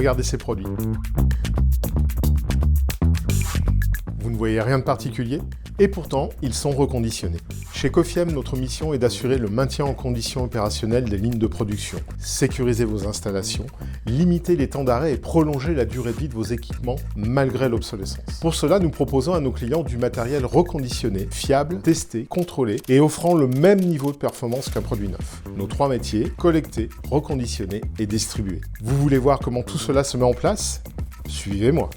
Regardez ces produits. Vous ne voyez rien de particulier? Et pourtant, ils sont reconditionnés. Chez Cofiem, notre mission est d'assurer le maintien en condition opérationnelle des lignes de production, sécuriser vos installations, limiter les temps d'arrêt et prolonger la durée de vie de vos équipements malgré l'obsolescence. Pour cela, nous proposons à nos clients du matériel reconditionné, fiable, testé, contrôlé et offrant le même niveau de performance qu'un produit neuf. Nos 3 métiers, collecter, reconditionner et distribuer. Vous voulez voir comment tout cela se met en place? Suivez-moi.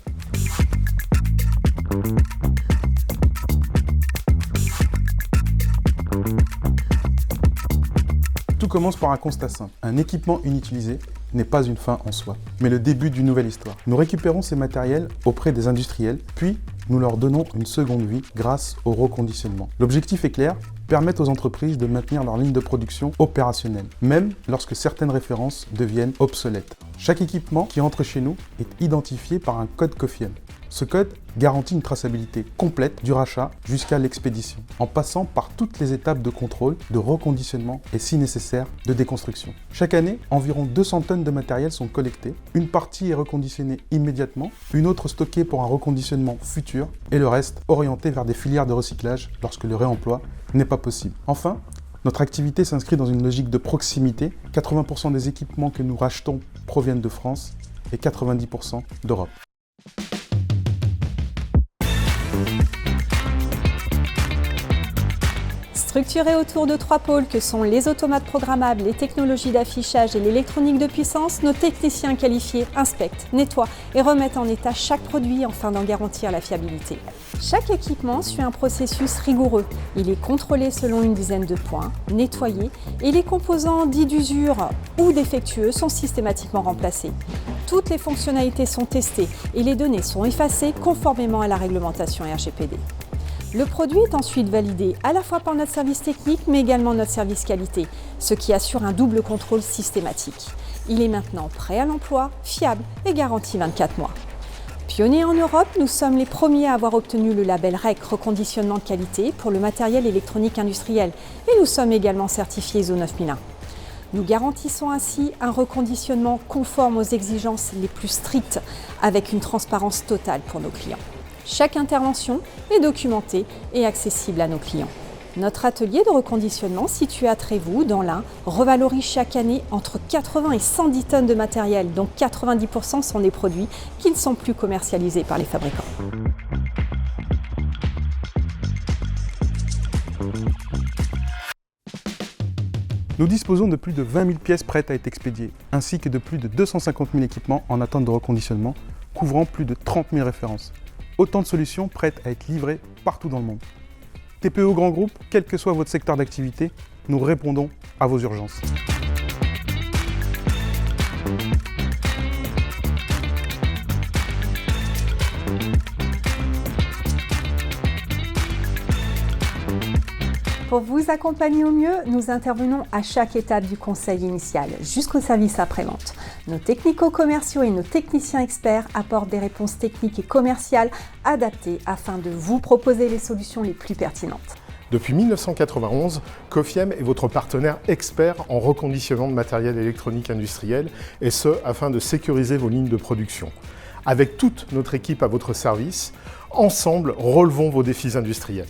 Tout commence par un constat simple. Un équipement inutilisé n'est pas une fin en soi, mais le début d'une nouvelle histoire. Nous récupérons ces matériels auprès des industriels, puis nous leur donnons une seconde vie grâce au reconditionnement. L'objectif est clair, permettre aux entreprises de maintenir leur ligne de production opérationnelle, même lorsque certaines références deviennent obsolètes. Chaque équipement qui entre chez nous est identifié par un code Cofiem. Ce code garantit une traçabilité complète du rachat jusqu'à l'expédition, en passant par toutes les étapes de contrôle, de reconditionnement et, si nécessaire, de déconstruction. Chaque année, environ 200 tonnes de matériel sont collectées. Une partie est reconditionnée immédiatement, une autre stockée pour un reconditionnement futur, et le reste orienté vers des filières de recyclage lorsque le réemploi n'est pas possible. Enfin, notre activité s'inscrit dans une logique de proximité. 80% des équipements que nous rachetons proviennent de France et 90% d'Europe. Structurés autour de 3 pôles que sont les automates programmables, les technologies d'affichage et l'électronique de puissance, nos techniciens qualifiés inspectent, nettoient et remettent en état chaque produit afin d'en garantir la fiabilité. Chaque équipement suit un processus rigoureux. Il est contrôlé selon une dizaine de points, nettoyé et les composants dits d'usure ou défectueux sont systématiquement remplacés. Toutes les fonctionnalités sont testées et les données sont effacées conformément à la réglementation RGPD. Le produit est ensuite validé à la fois par notre service technique mais également notre service qualité, ce qui assure un double contrôle systématique. Il est maintenant prêt à l'emploi, fiable et garanti 24 mois. Pionniers en Europe, nous sommes les premiers à avoir obtenu le label REC reconditionnement de qualité pour le matériel électronique industriel et nous sommes également certifiés ISO 9001. Nous garantissons ainsi un reconditionnement conforme aux exigences les plus strictes avec une transparence totale pour nos clients. Chaque intervention est documentée et accessible à nos clients. Notre atelier de reconditionnement situé à Trévoux, dans l'Ain, revalorise chaque année entre 80 et 110 tonnes de matériel, dont 90% sont des produits qui ne sont plus commercialisés par les fabricants. Nous disposons de plus de 20 000 pièces prêtes à être expédiées, ainsi que de plus de 250 000 équipements en attente de reconditionnement, couvrant plus de 30 000 références. Autant de solutions prêtes à être livrées partout dans le monde. TPE grand groupe, quel que soit votre secteur d'activité, nous répondons à vos urgences. Pour vous accompagner au mieux, nous intervenons à chaque étape du conseil initial, jusqu'au service après-vente. Nos technico-commerciaux et nos techniciens experts apportent des réponses techniques et commerciales adaptées afin de vous proposer les solutions les plus pertinentes. Depuis 1991, Cofiem est votre partenaire expert en reconditionnement de matériel électronique industriel, et ce, afin de sécuriser vos lignes de production. Avec toute notre équipe à votre service, ensemble, relevons vos défis industriels.